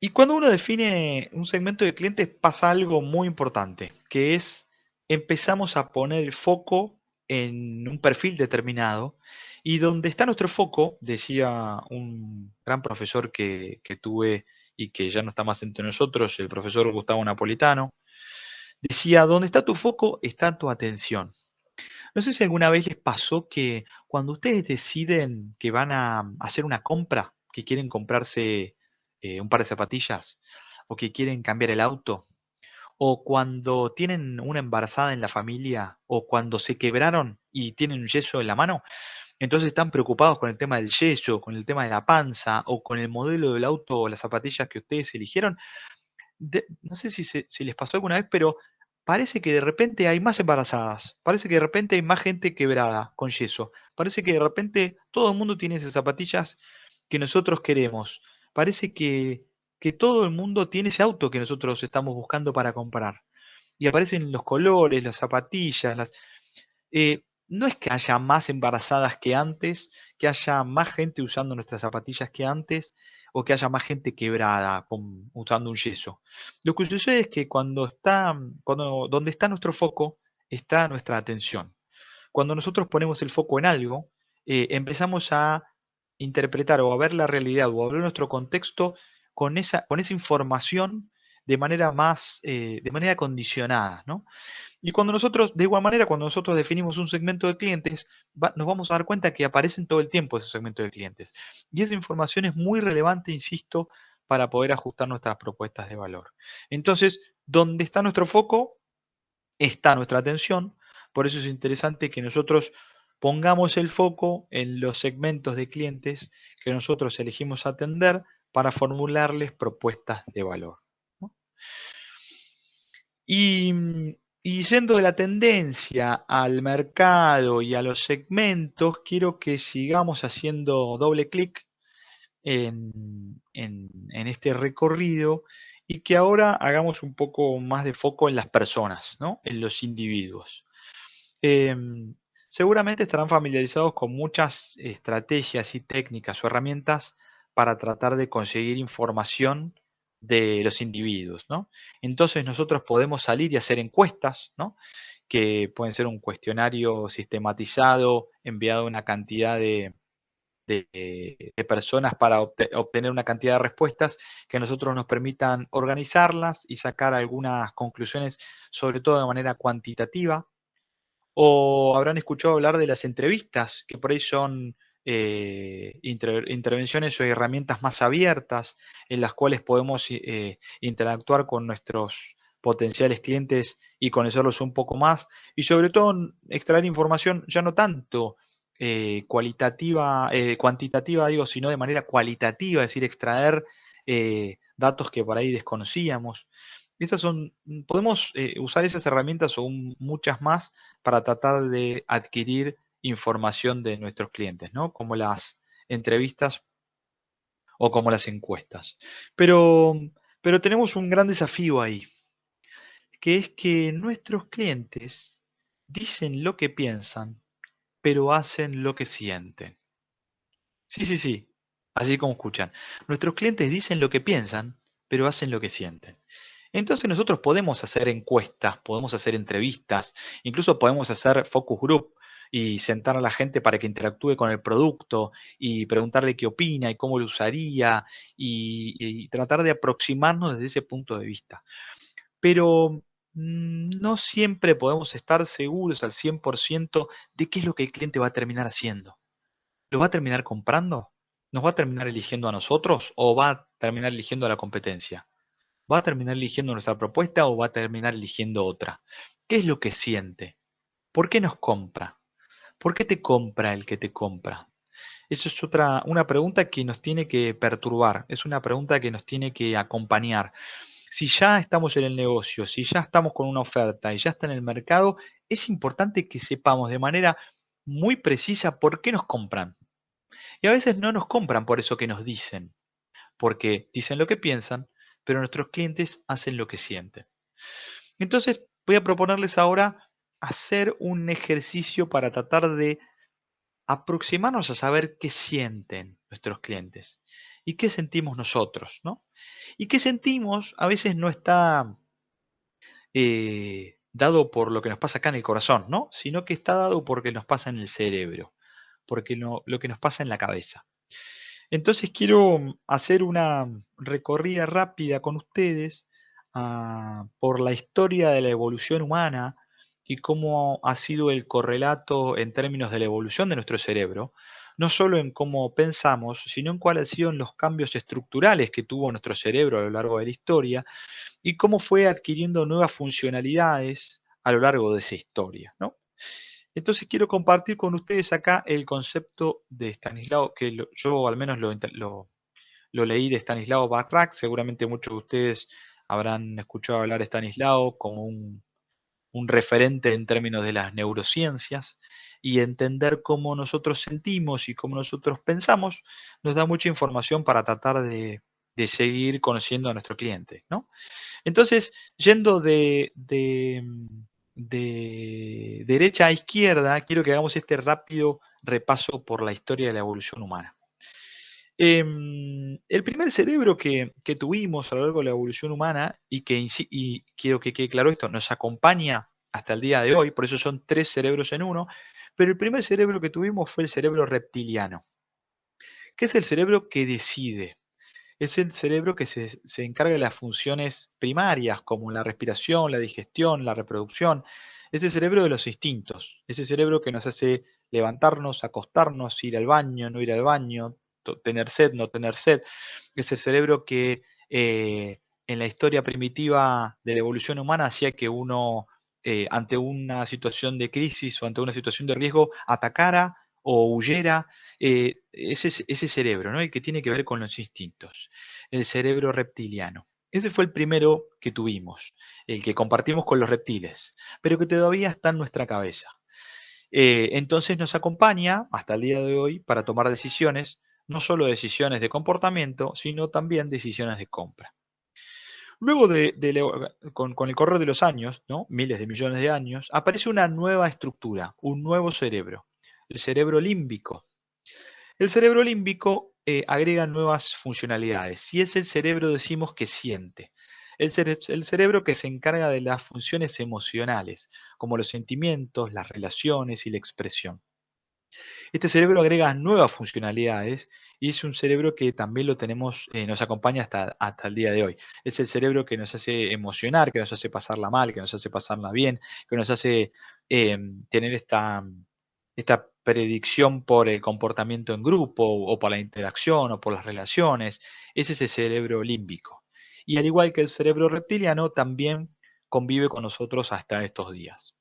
Y cuando uno define un segmento de clientes pasa algo muy importante, que es empezamos a poner el foco en un perfil determinado y donde está nuestro foco, decía un gran profesor que tuve y que ya no está más entre nosotros, el profesor Gustavo Napolitano, decía, donde está tu foco está tu atención. No sé si alguna vez les pasó que cuando ustedes deciden que van a hacer una compra, que quieren comprarse un par de zapatillas, o que quieren cambiar el auto, o cuando tienen una embarazada en la familia, o cuando se quebraron y tienen un yeso en la mano, entonces están preocupados con el tema del yeso, con el tema de la panza, o con el modelo del auto o las zapatillas que ustedes eligieron. No sé si les pasó alguna vez, pero parece que de repente hay más embarazadas, parece que de repente hay más gente quebrada con yeso, parece que de repente todo el mundo tiene esas zapatillas que nosotros queremos, parece que todo el mundo tiene ese auto que nosotros estamos buscando para comprar. Y aparecen los colores, las zapatillas, no es que haya más embarazadas que antes, que haya más gente usando nuestras zapatillas que antes, o que haya más gente quebrada usando un yeso. Lo que sucede es que donde está nuestro foco, está nuestra atención. Cuando nosotros ponemos el foco en algo, empezamos a interpretar o a ver la realidad o a ver nuestro contexto con esa información de manera condicionada, ¿no? Y cuando nosotros, de igual manera, cuando nosotros definimos un segmento de clientes, nos vamos a dar cuenta que aparecen todo el tiempo esos segmentos de clientes. Y esa información es muy relevante, insisto, para poder ajustar nuestras propuestas de valor. Entonces, donde está nuestro foco, está nuestra atención. Por eso es interesante que nosotros pongamos el foco en los segmentos de clientes que nosotros elegimos atender para formularles propuestas de valor, ¿no? Y, y yendo de la tendencia al mercado y a los segmentos, quiero que sigamos haciendo doble clic en este recorrido y que ahora hagamos un poco más de foco en las personas, ¿no? En los individuos. Em, Seguramente estarán familiarizados con muchas estrategias y técnicas o herramientas para tratar de conseguir información de los individuos, ¿no? Entonces nosotros podemos salir y hacer encuestas, ¿no? Que pueden ser un cuestionario sistematizado enviado a una cantidad de personas para obtener una cantidad de respuestas que a nosotros nos permitan organizarlas y sacar algunas conclusiones, sobre todo de manera cuantitativa. O habrán escuchado hablar de las entrevistas, que por ahí son intervenciones o herramientas más abiertas en las cuales podemos interactuar con nuestros potenciales clientes y conocerlos un poco más y sobre todo extraer información ya no tanto cuantitativa, digo, sino de manera cualitativa, es decir, extraer datos que por ahí desconocíamos. Podemos usar esas herramientas o muchas más para tratar de adquirir información de nuestros clientes, ¿no? Como las entrevistas o como las encuestas. Pero, pero tenemos un gran desafío ahí, que es que nuestros clientes dicen lo que piensan, pero hacen lo que sienten. Sí, sí, sí, así como escuchan. Nuestros clientes dicen lo que piensan, pero hacen lo que sienten. Entonces nosotros podemos hacer encuestas, podemos hacer entrevistas, incluso podemos hacer focus group y sentar a la gente para que interactúe con el producto y preguntarle qué opina y cómo lo usaría y tratar de aproximarnos desde ese punto de vista. Pero no siempre podemos estar seguros al 100% de qué es lo que el cliente va a terminar haciendo. ¿Lo va a terminar comprando? ¿Nos va a terminar eligiendo a nosotros o va a terminar eligiendo a la competencia? ¿Va a terminar eligiendo nuestra propuesta o va a terminar eligiendo otra? ¿Qué es lo que siente? ¿Por qué nos compra? ¿Por qué te compra el que te compra? Eso es una pregunta que nos tiene que perturbar, es una pregunta que nos tiene que acompañar. Si ya estamos en el negocio, si ya estamos con una oferta y ya está en el mercado, es importante que sepamos de manera muy precisa por qué nos compran. Y a veces no nos compran por eso que nos dicen, porque dicen lo que piensan, pero nuestros clientes hacen lo que sienten. Entonces, voy a proponerles ahora hacer un ejercicio para tratar de aproximarnos a saber qué sienten nuestros clientes y qué sentimos nosotros, ¿no? Y qué sentimos a veces no está dado por lo que nos pasa acá en el corazón, ¿no? Sino que está dado porque nos pasa en el cerebro, porque lo que nos pasa en la cabeza. Entonces quiero hacer una recorrida rápida con ustedes por la historia de la evolución humana y cómo ha sido el correlato en términos de la evolución de nuestro cerebro, no solo en cómo pensamos, sino en cuáles han sido los cambios estructurales que tuvo nuestro cerebro a lo largo de la historia y cómo fue adquiriendo nuevas funcionalidades a lo largo de esa historia, ¿no? Entonces quiero compartir con ustedes acá el concepto de Stanislao, que yo al menos lo leí de Stanislao Barrak. Seguramente muchos de ustedes habrán escuchado hablar de Stanislao como un referente en términos de las neurociencias, y entender cómo nosotros sentimos y cómo nosotros pensamos nos da mucha información para tratar de seguir conociendo a nuestro cliente, ¿no? Entonces, yendo de derecha a izquierda, quiero que hagamos este rápido repaso por la historia de la evolución humana. El primer cerebro que tuvimos a lo largo de la evolución humana, y quiero que quede claro esto, nos acompaña hasta el día de hoy, por eso son tres cerebros en uno, pero el primer cerebro que tuvimos fue el cerebro reptiliano, que es el cerebro que decide. Es el cerebro que se encarga de las funciones primarias, como la respiración, la digestión, la reproducción. Es el cerebro de los instintos, ese cerebro que nos hace levantarnos, acostarnos, ir al baño, no ir al baño, tener sed, no tener sed. Es el cerebro que en la historia primitiva de la evolución humana hacía que uno, ante una situación de crisis o ante una situación de riesgo, atacara o huyera. Ese cerebro, ¿no? El que tiene que ver con los instintos, el cerebro reptiliano. Ese fue el primero que tuvimos, el que compartimos con los reptiles, pero que todavía está en nuestra cabeza. Entonces nos acompaña hasta el día de hoy para tomar decisiones, no solo decisiones de comportamiento, sino también decisiones de compra. Luego con el correr de los años, ¿no? Miles de millones de años, aparece una nueva estructura, un nuevo cerebro, el cerebro límbico. El cerebro límbico agrega nuevas funcionalidades y es el cerebro, decimos, que siente. El cerebro que se encarga de las funciones emocionales, como los sentimientos, las relaciones y la expresión. Este cerebro agrega nuevas funcionalidades y es un cerebro que también lo tenemos, nos acompaña hasta el día de hoy. Es el cerebro que nos hace emocionar, que nos hace pasarla mal, que nos hace pasarla bien, que nos hace tener esta predicción por el comportamiento en grupo o por la interacción o por las relaciones. Ese es el cerebro límbico. Y al igual que el cerebro reptiliano, también convive con nosotros hasta estos días.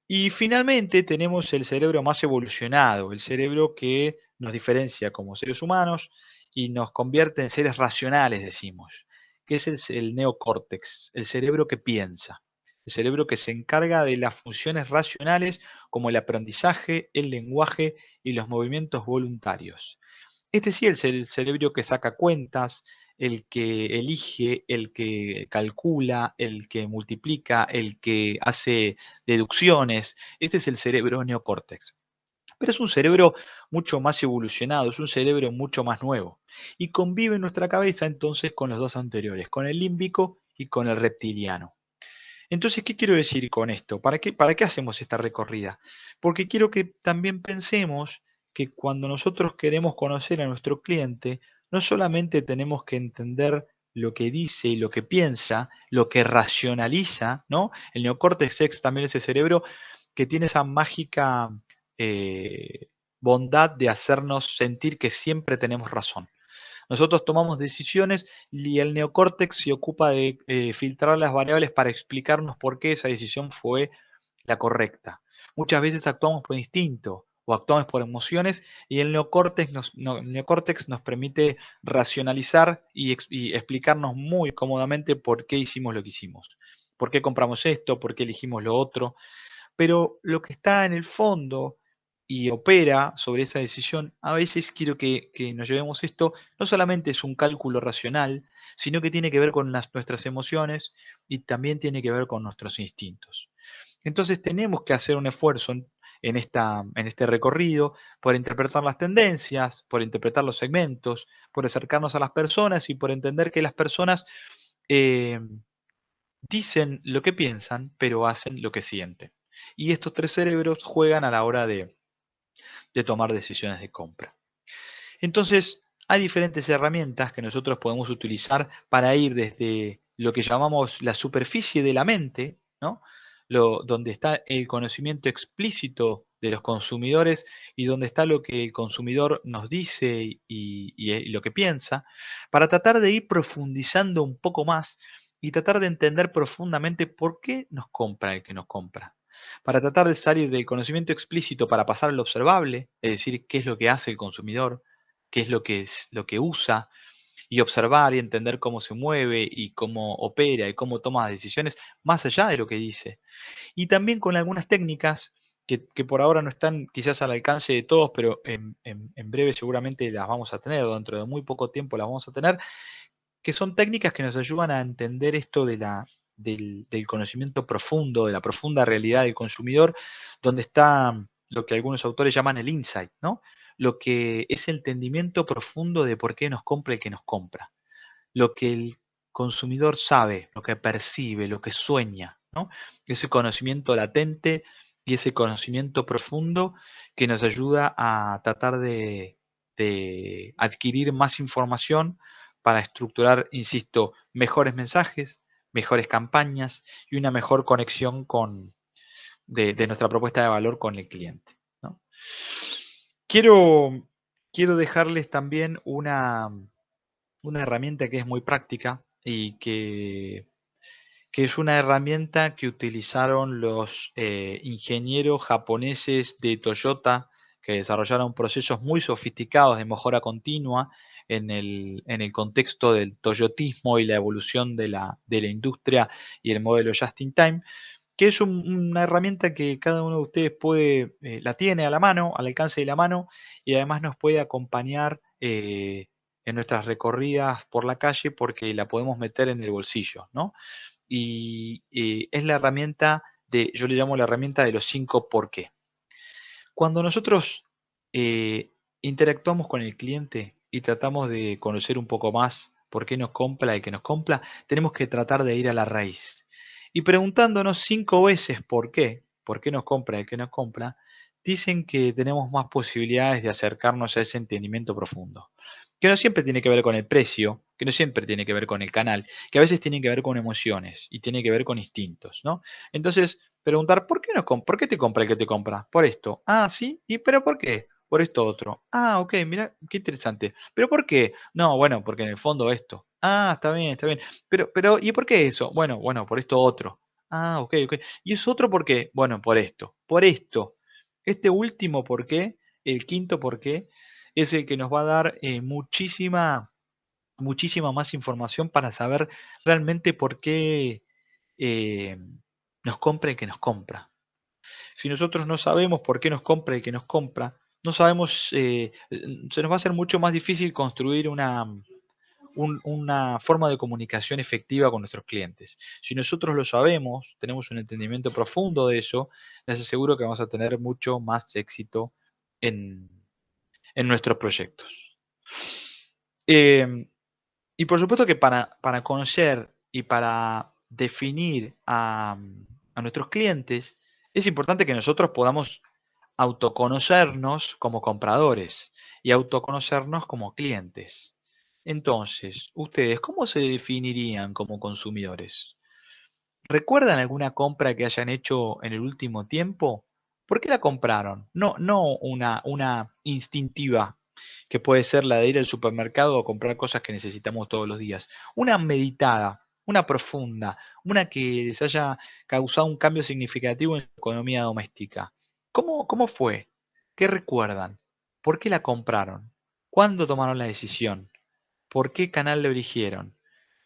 Y finalmente tenemos el cerebro más evolucionado, el cerebro que nos diferencia como seres humanos y nos convierte en seres racionales, decimos, que es el neocórtex, el cerebro que piensa, el cerebro que se encarga de las funciones racionales como el aprendizaje, el lenguaje y los movimientos voluntarios. Este sí es el cerebro que saca cuentas, el que elige, el que calcula, el que multiplica, el que hace deducciones. Este es el cerebro neocórtex. Pero es un cerebro mucho más evolucionado, es un cerebro mucho más nuevo. Y convive en nuestra cabeza entonces con los dos anteriores, con el límbico y con el reptiliano. Entonces, ¿qué quiero decir con esto? Para qué hacemos esta recorrida? Porque quiero que también pensemos que cuando nosotros queremos conocer a nuestro cliente, no solamente tenemos que entender lo que dice y lo que piensa, lo que racionaliza, ¿no? El neocórtex también es el cerebro que tiene esa mágica eh, bondad de hacernos sentir que siempre tenemos razón. Nosotros tomamos decisiones y el neocórtex se ocupa de filtrar las variables para explicarnos por qué esa decisión fue la correcta. Muchas veces actuamos por instinto o actuamos por emociones y el neocórtex nos permite racionalizar y explicarnos muy cómodamente por qué hicimos lo que hicimos, por qué compramos esto, por qué elegimos lo otro. Pero lo que está en el fondo y opera sobre esa decisión, a veces quiero que nos llevemos esto, no solamente es un cálculo racional, sino que tiene que ver con nuestras emociones y también tiene que ver con nuestros instintos. Entonces tenemos que hacer un esfuerzo en este recorrido, por interpretar las tendencias, por interpretar los segmentos, por acercarnos a las personas y por entender que las personas eh, dicen lo que piensan, pero hacen lo que sienten. Y estos tres cerebros juegan a la hora de tomar decisiones de compra. Entonces, hay diferentes herramientas que nosotros podemos utilizar para ir desde lo que llamamos la superficie de la mente, ¿no? Donde está el conocimiento explícito de los consumidores y donde está lo que el consumidor nos dice y lo que piensa, para tratar de ir profundizando un poco más y tratar de entender profundamente por qué nos compra el que nos compra. Para tratar de salir del conocimiento explícito para pasar al observable, es decir, qué es lo que hace el consumidor, qué es lo que usa, y observar y entender cómo se mueve y cómo opera y cómo toma decisiones más allá de lo que dice. Y también con algunas técnicas que por ahora no están quizás al alcance de todos, pero en breve seguramente las vamos a tener, o dentro de muy poco tiempo las vamos a tener, que son técnicas que nos ayudan a entender esto del conocimiento profundo, de la profunda realidad del consumidor, donde está lo que algunos autores llaman el insight, ¿no? Lo que es el entendimiento profundo de por qué nos compra el que nos compra, lo que el consumidor sabe, lo que percibe, lo que sueña, ¿no? Ese conocimiento latente y ese conocimiento profundo que nos ayuda a tratar de adquirir más información para estructurar, insisto, mejores mensajes, mejores campañas y una mejor conexión de nuestra propuesta de valor con el cliente, ¿no? Quiero, quiero dejarles también una herramienta que es muy práctica y que es una herramienta que utilizaron los ingenieros japoneses de Toyota, que desarrollaron procesos muy sofisticados de mejora continua en el contexto del toyotismo y la evolución de la industria y el modelo Just in Time, que es una herramienta que cada uno de ustedes puede, la tiene a la mano, al alcance de la mano, y además nos puede acompañar en nuestras recorridas por la calle porque la podemos meter en el bolsillo, ¿no? Y es la herramienta yo le llamo la herramienta de los 5 por qué. Cuando nosotros interactuamos con el cliente y tratamos de conocer un poco más por qué nos compra el que nos compra, tenemos que tratar de ir a la raíz. Y preguntándonos 5 veces por qué nos compra el que nos compra, dicen que tenemos más posibilidades de acercarnos a ese entendimiento profundo. Que no siempre tiene que ver con el precio, que no siempre tiene que ver con el canal, que a veces tiene que ver con emociones y tiene que ver con instintos, ¿no? Entonces, preguntar, ¿por qué te compra el que te compra? Por esto. Ah, sí, ¿y pero por qué? Por esto otro. Ah, ok, mira, qué interesante. ¿Pero por qué? No, bueno, porque en el fondo esto. Ah, está bien, está bien. ¿Y por qué eso? Bueno, por esto otro. Ah, ok, ok. ¿Y eso otro por qué? Bueno, por esto. Por esto. Este último por qué, el quinto por qué, es el que nos va a dar muchísima más información para saber realmente por qué eh, nos compra el que nos compra. Si nosotros no sabemos por qué nos compra el que nos compra, no sabemos, se nos va a hacer mucho más difícil construir una forma de comunicación efectiva con nuestros clientes. Si nosotros lo sabemos, tenemos un entendimiento profundo de eso, les aseguro que vamos a tener mucho más éxito en, en nuestros proyectos. Eh, y por supuesto que para conocer y para definir a nuestros clientes, es importante que nosotros podamos autoconocernos como compradores y autoconocernos como clientes. Entonces, ustedes, ¿cómo se definirían como consumidores? ¿Recuerdan alguna compra que hayan hecho en el último tiempo? ¿Por qué la compraron? No una instintiva, que puede ser la de ir al supermercado a comprar cosas que necesitamos todos los días. Una meditada, una profunda, una que les haya causado un cambio significativo en la economía doméstica. ¿Cómo fue? ¿Qué recuerdan? ¿Por qué la compraron? ¿Cuándo tomaron la decisión? ¿Por qué canal lo eligieron?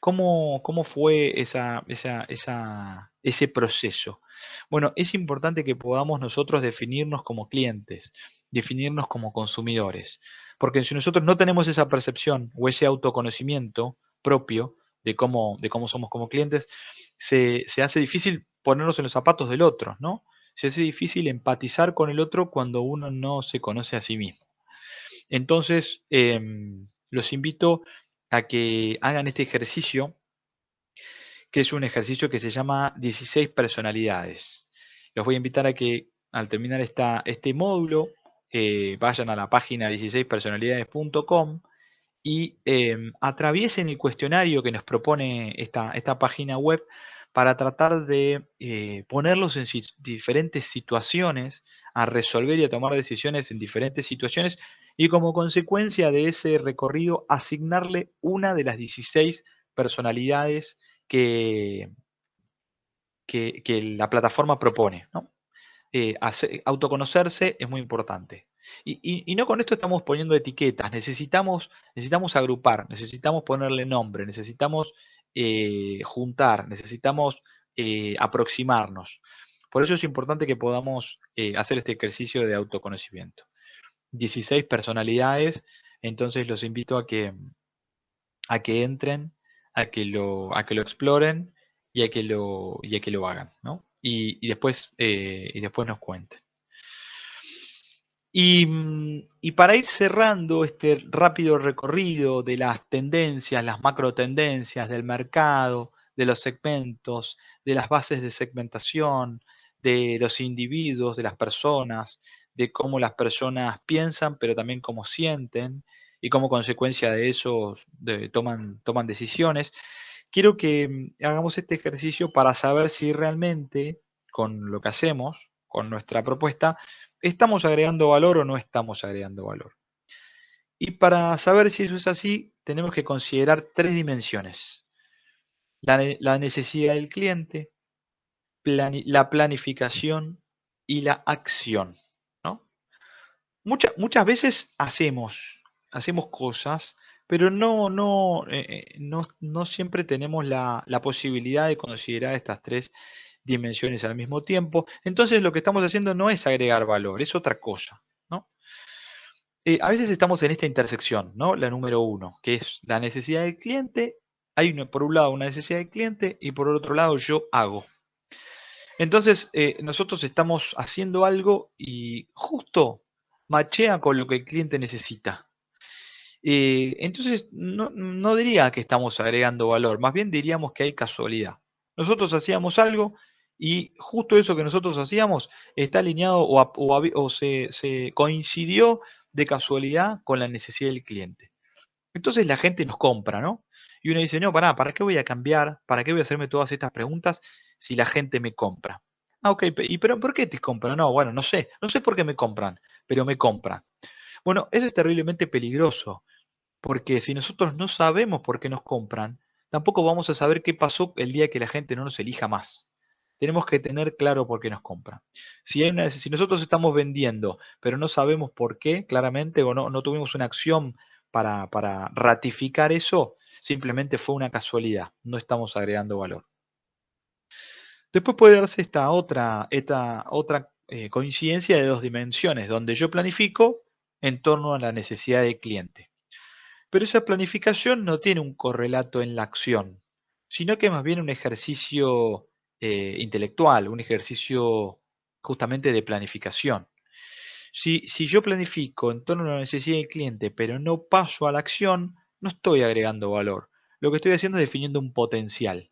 ¿Cómo fue ese proceso? Bueno, es importante que podamos nosotros definirnos como clientes, definirnos como consumidores, porque si nosotros no tenemos esa percepción o ese autoconocimiento propio de cómo somos como clientes, se hace difícil ponernos en los zapatos del otro, ¿no? se hace difícil empatizar con el otro cuando uno no se conoce a sí mismo. Entonces, los invito a que hagan este ejercicio, que es un ejercicio que se llama 16 personalidades. Los voy a invitar a que al terminar este módulo vayan a la página 16personalidades.com y atraviesen el cuestionario que nos propone esta página web para tratar de ponerlos en diferentes situaciones, a resolver y a tomar decisiones en diferentes situaciones y como consecuencia de ese recorrido asignarle una de las 16 personalidades que, que la plataforma propone, ¿no? Autoconocerse es muy importante. Y no con esto estamos poniendo etiquetas, necesitamos agrupar, necesitamos ponerle nombre, necesitamos juntar, necesitamos aproximarnos. Por eso es importante que podamos hacer este ejercicio de autoconocimiento. 16 personalidades, entonces los invito a que entren, a que lo exploren y a que lo hagan, ¿no? Y después nos cuenten. Y para ir cerrando este rápido recorrido de las tendencias, las macro tendencias del mercado, de los segmentos, de las bases de segmentación, de los individuos, de las personas, de cómo las personas piensan, pero también cómo sienten y como consecuencia de eso toman decisiones, quiero que hagamos este ejercicio para saber si realmente con lo que hacemos, con nuestra propuesta, ¿estamos agregando valor o no estamos agregando valor? Y para saber si eso es así, tenemos que considerar tres dimensiones. La necesidad del cliente, la planificación y la acción, ¿no? Muchas veces hacemos cosas, pero no siempre tenemos la posibilidad de considerar estas tres dimensiones al mismo tiempo. Entonces lo que estamos haciendo no es agregar valor, es otra cosa, ¿no? A veces estamos en esta intersección, ¿no? La número uno, que es la necesidad del cliente. Hay por un lado una necesidad del cliente y por otro lado yo hago. Entonces nosotros estamos haciendo algo y justo machea con lo que el cliente necesita. Entonces no diría que estamos agregando valor, más bien diríamos que hay casualidad. Nosotros hacíamos algo y justo eso que nosotros hacíamos está alineado o se coincidió de casualidad con la necesidad del cliente. Entonces la gente nos compra, ¿no? Y uno dice, no, ¿para qué voy a cambiar? ¿Para qué voy a hacerme todas estas preguntas si la gente me compra? Ah, ok, pero ¿por qué te compran? No, bueno, no sé por qué me compran, pero me compran. Bueno, eso es terriblemente peligroso, porque si nosotros no sabemos por qué nos compran, tampoco vamos a saber qué pasó el día que la gente no nos elija más. Tenemos que tener claro por qué nos compran. Si nosotros estamos vendiendo, pero no sabemos por qué, claramente, o no tuvimos una acción para ratificar eso, simplemente fue una casualidad, no estamos agregando valor. Después puede darse esta otra coincidencia de dos dimensiones, donde yo planifico en torno a la necesidad del cliente. Pero esa planificación no tiene un correlato en la acción, sino que más bien un ejercicio intelectual, un ejercicio justamente de planificación. Si yo planifico en torno a la necesidad del cliente, pero no paso a la acción, no estoy agregando valor. Lo que estoy haciendo es definiendo un potencial,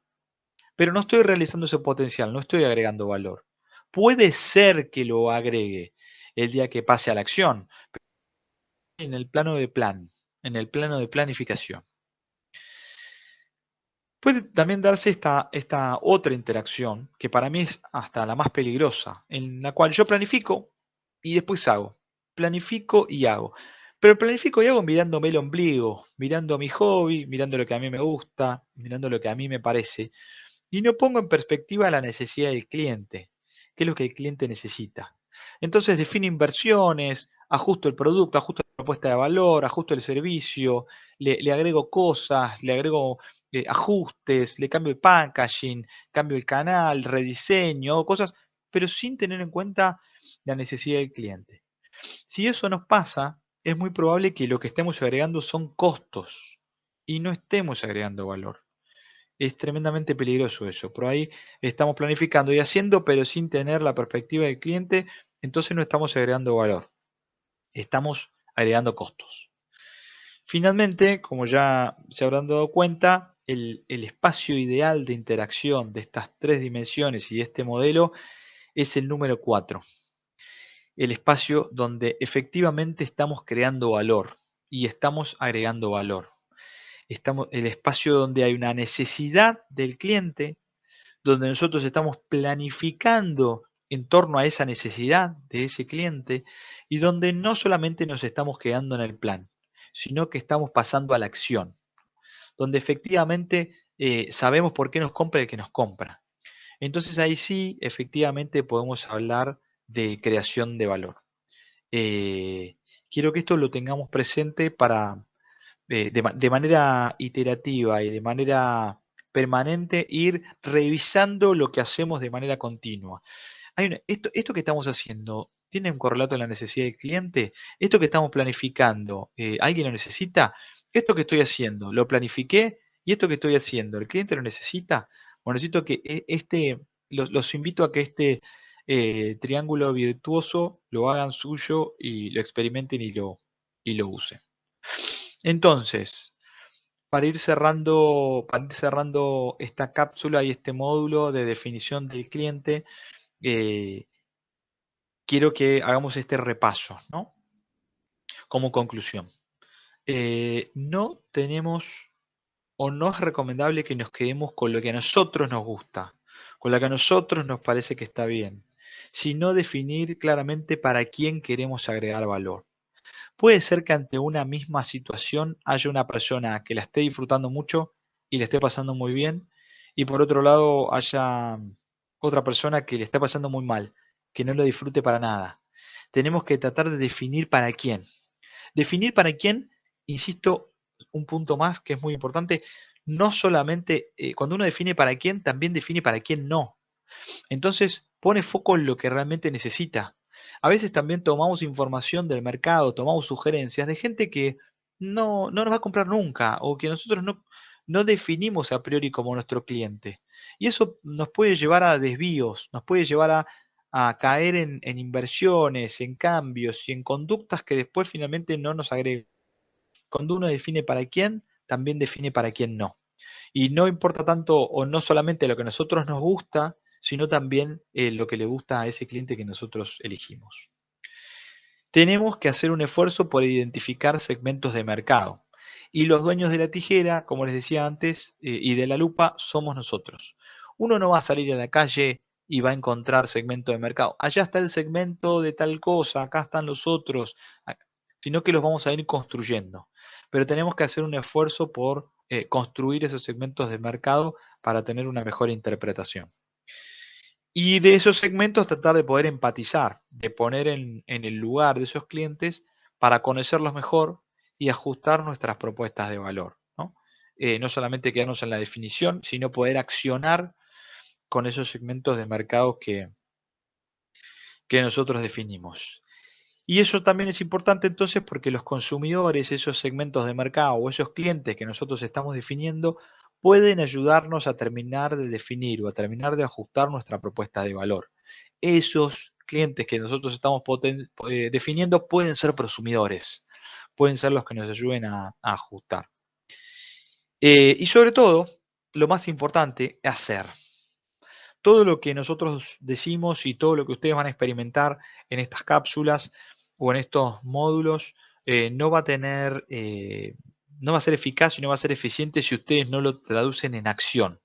pero no estoy realizando ese potencial, no estoy agregando valor. Puede ser que lo agregue el día que pase a la acción, en el plano de plan, en el plano de planificación. Puede también darse esta otra interacción, que para mí es hasta la más peligrosa, en la cual yo planifico y después hago. Planifico y hago. Pero planifico y hago mirándome el ombligo, mirando mi hobby, mirando lo que a mí me gusta, mirando lo que a mí me parece. Y no pongo en perspectiva la necesidad del cliente, qué es lo que el cliente necesita. Entonces defino inversiones, ajusto el producto, ajusto la propuesta de valor, ajusto el servicio, le agrego cosas, le agrego ajustes, le cambio el packaging, cambio el canal, rediseño, cosas, pero sin tener en cuenta la necesidad del cliente. Si eso nos pasa, es muy probable que lo que estemos agregando son costos y no estemos agregando valor. Es tremendamente peligroso eso. Por ahí estamos planificando y haciendo, pero sin tener la perspectiva del cliente, entonces no estamos agregando valor, estamos agregando costos. Finalmente, como ya se habrán dado cuenta, el espacio ideal de interacción de estas tres dimensiones y de este modelo es el número 4, el espacio donde efectivamente estamos creando valor y estamos agregando valor. El espacio donde hay una necesidad del cliente, donde nosotros estamos planificando en torno a esa necesidad de ese cliente y donde no solamente nos estamos quedando en el plan, sino que estamos pasando a la acción, donde efectivamente sabemos por qué nos compra el que nos compra. Entonces ahí sí, efectivamente podemos hablar de creación de valor. Eh, Quiero que esto lo tengamos presente para, de manera iterativa y de manera permanente, ir revisando lo que hacemos de manera continua. Esto que estamos haciendo, ¿tiene un correlato en la necesidad del cliente? Esto que estamos planificando, ¿alguien lo necesita? Esto que estoy haciendo, lo planifiqué y esto que estoy haciendo, ¿el cliente lo necesita? Bueno, necesito que los invito a que este triángulo virtuoso lo hagan suyo y lo experimenten y lo usen. Entonces, para ir cerrando esta cápsula y este módulo de definición del cliente, eh, quiero que hagamos este repaso, ¿no? Como conclusión. No tenemos o no es recomendable que nos quedemos con lo que a nosotros nos gusta, con lo que a nosotros nos parece que está bien, sino definir claramente para quién queremos agregar valor. Puede ser que ante una misma situación haya una persona que la esté disfrutando mucho y le esté pasando muy bien, y por otro lado haya otra persona que le esté pasando muy mal, que no lo disfrute para nada. Tenemos que tratar de definir para quién. Definir para quién, insisto, un punto más que es muy importante, no solamente cuando uno define para quién, también define para quién no. Entonces pone foco en lo que realmente necesita. A veces también tomamos información del mercado, tomamos sugerencias de gente que no nos va a comprar nunca o que nosotros no definimos a priori como nuestro cliente. Y eso nos puede llevar a desvíos, nos puede llevar a caer en inversiones, en cambios y en conductas que después finalmente no nos agregan. Cuando uno define para quién, también define para quién no. Y no importa tanto o no solamente lo que a nosotros nos gusta, sino también lo que le gusta a ese cliente que nosotros elegimos. Tenemos que hacer un esfuerzo por identificar segmentos de mercado. Y los dueños de la tijera, como les decía antes, y de la lupa, somos nosotros. Uno no va a salir a la calle y va a encontrar segmento de mercado. Allá está el segmento de tal cosa, acá están los otros, sino que los vamos a ir construyendo. Pero tenemos que hacer un esfuerzo por construir esos segmentos de mercado para tener una mejor interpretación. Y de esos segmentos tratar de poder empatizar, de poner en el lugar de esos clientes para conocerlos mejor y ajustar nuestras propuestas de valor, ¿no? No solamente quedarnos en la definición, sino poder accionar con esos segmentos de mercado que nosotros definimos. Y eso también es importante entonces porque los consumidores, esos segmentos de mercado o esos clientes que nosotros estamos definiendo, pueden ayudarnos a terminar de definir o a terminar de ajustar nuestra propuesta de valor. Esos clientes que nosotros estamos definiendo pueden ser prosumidores, pueden ser los que nos ayuden a ajustar. Y sobre todo, lo más importante, hacer. Todo lo que nosotros decimos y todo lo que ustedes van a experimentar en estas cápsulas o en estos módulos no va a tener, no va a ser eficaz y no va a ser eficiente si ustedes no lo traducen en acción.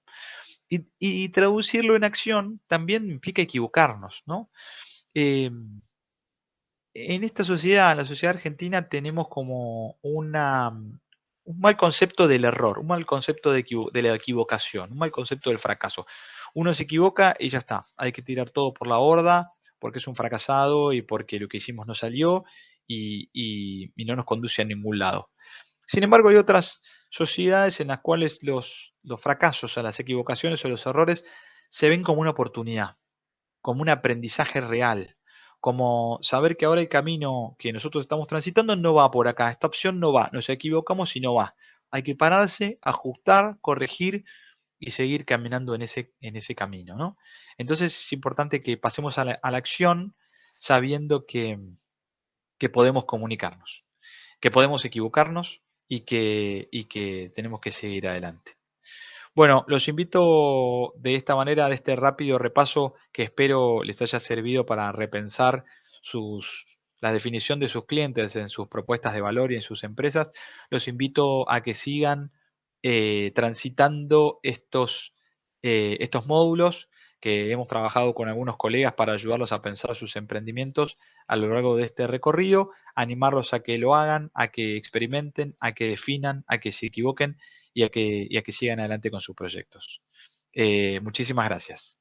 Y traducirlo en acción también implica equivocarnos, ¿no? Eh, en esta sociedad, en la sociedad argentina, tenemos como un mal concepto del error, un mal concepto de la equivocación, un mal concepto del fracaso. Uno se equivoca y ya está, hay que tirar todo por la borda porque es un fracasado y porque lo que hicimos no salió y no nos conduce a ningún lado. Sin embargo, hay otras sociedades en las cuales los fracasos, o las equivocaciones o los errores se ven como una oportunidad, como un aprendizaje real, como saber que ahora el camino que nosotros estamos transitando no va por acá, esta opción no va, nos equivocamos y no va. Hay que pararse, ajustar, corregir y seguir caminando en ese camino, ¿no? Entonces es importante que pasemos a la acción sabiendo que podemos comunicarnos, que podemos equivocarnos y que tenemos que seguir adelante. Bueno, los invito de esta manera, de este rápido repaso que espero les haya servido para repensar la definición de sus clientes en sus propuestas de valor y en sus empresas. Los invito a que sigan transitando estos módulos que hemos trabajado con algunos colegas para ayudarlos a pensar sus emprendimientos a lo largo de este recorrido, animarlos a que lo hagan, a que experimenten, a que definan, a que se equivoquen y a que sigan adelante con sus proyectos. Muchísimas gracias.